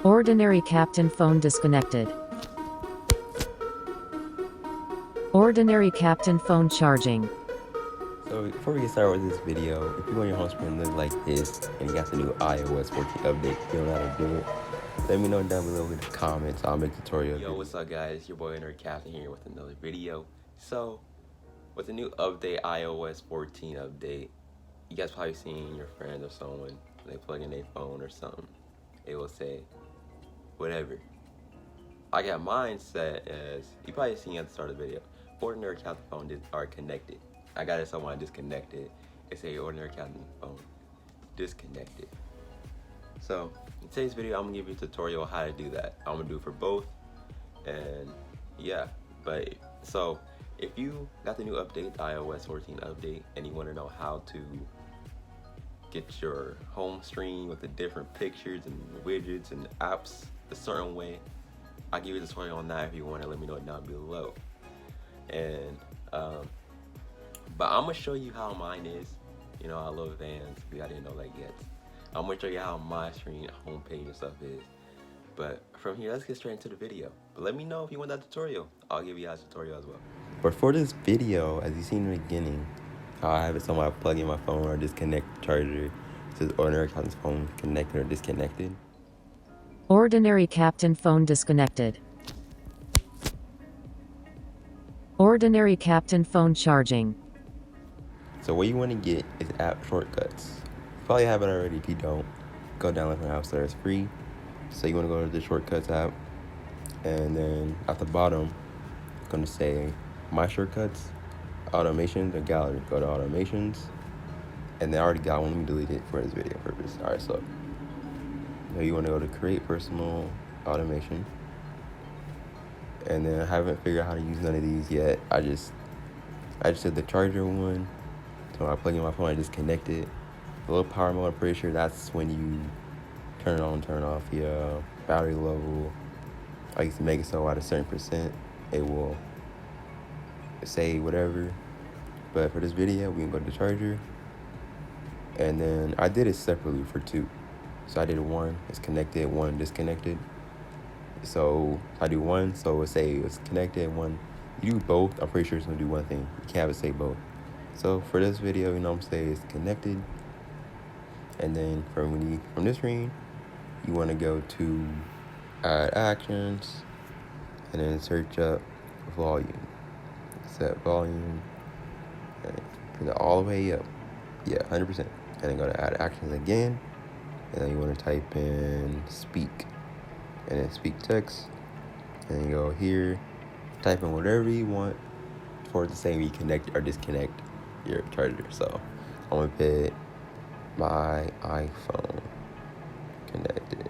Ordinary Captain phone disconnected. Ordinary Captain phone charging. So before we get started with this video, if you want your home screen to look like this and you got the new iOS 14 update, you don't know how to do it, let me know down below in the comments. I'll make a tutorial. Yo, what's up guys? Your boy Untitled Chapter here with another video. So with the new update, iOS 14 update, you guys probably seen your friend or someone, they plug in their phone or something, it will say whatever. I got mine set as, you probably seen at the start of the video, ordinary Captain phone are connected. I got it so when I disconnect it, it say ordinary Captain phone disconnected. So in today's video, I'm gonna give you a tutorial on how to do that. I'm gonna do it for both, and yeah. But so if you got the new update, the iOS 14 update, and you want to know how to get your home screen with the different pictures and widgets and apps a certain way, I'll give you a tutorial on that. If you want to, let me know down below. And but I'm gonna show you how mine is. You know, I love Vans, because I didn't know that yet. I'm gonna show you how my screen homepage and stuff is. But from here, let's get straight into the video. But let me know if you want that tutorial. I'll give you guys a tutorial as well. But for this video, as you seen in the beginning, how I have it somewhere I plug in my phone or disconnect the charger. It says ordinary Captain's phone connected or disconnected. Ordinary Captain phone disconnected. Ordinary Captain phone charging. So what you want to get is app shortcuts. You probably have it already. If you don't, go download from App Store. It's free. So you want to go to the shortcuts app, and then at the bottom, it's going to say My Shortcuts, Automations, or Gallery. Go to Automations, and they already got one. Let me delete it for this video purpose. All right, so now you want to go to Create Personal Automation, and then I haven't figured out how to use none of these yet. I just did the charger one. So when I plug in my phone, I disconnect it. The low power mode, I'm pretty sure that's when you turn it on, turn off your battery level. I used to make it so at a certain percent, it will say whatever. But for this video, we can go to the charger. And then I did it separately for two. So I did one, it's connected, one disconnected. So I do one, so it say it's connected, one. You do both, I'm pretty sure it's gonna do one thing. You can't have it say both. So for this video, you know what I'm saying, it's connected. And then from this screen, you want to go to Add Actions, and then search up Volume. Set volume, and put it all the way up. Yeah, 100%. And then go to Add Actions again, and then you want to type in Speak, and then Speak Text, and then you go here, type in whatever you want for it to say when you connect or disconnect your charger. So I'm gonna put my iPhone connected,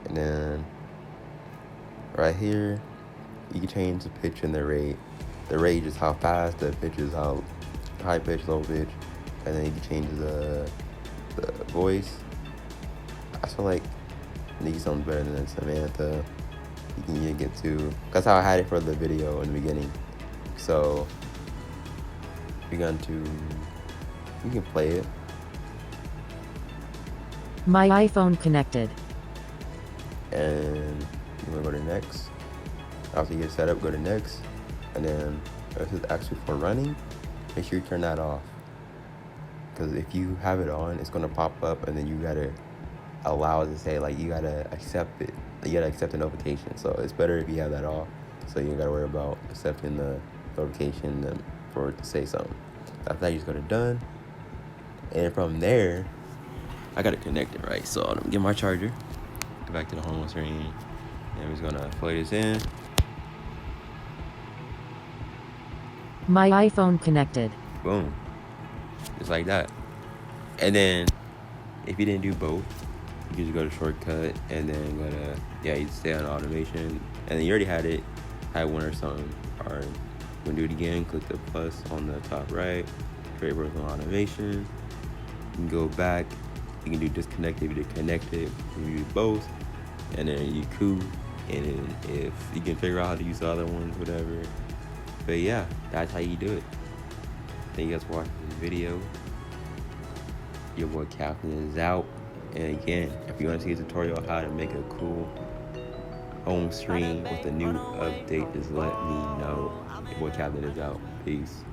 and then right here you can change the pitch and the rate. The rate is how fast, the pitch is how high pitch, low pitch, and then you can change the voice. I feel like need something better than Samantha. You can get to, that's how I had it for the video in the beginning. So we're going to, you can play it. My iPhone connected. And you want to go to next. After you get set up, go to next. And then this is actually for running. Make sure you turn that off. Because if you have it on, it's going to pop up, and then you got to allow it to say, like, you got to accept it. You got to accept the notification. So it's better if you have that off. So you don't got to worry about accepting the notification for it to say something. After that, you just go to done. And from there, I got to connect it, right? So I'm going to get my charger. Go back to the home screen. And I'm just going to plug this in. My iPhone connected. Boom. Just like that. And then, if you didn't do both, you can just go to shortcut and then go to, yeah, you stay on automation. And then you already had it, had one or something. Or you want to do it again, click the plus on the top right, create personal automation. You can go back, you can do disconnect if you did connected, you can do both. And then you cool. And then if you can figure out how to use the other ones, whatever. But yeah, that's how you do it. Thank you guys for watching this video. Your boy Captain is out, And again, if you want to see a tutorial on how to make a cool home screen with a new update, just let me know. Your boy Captain is out. Peace.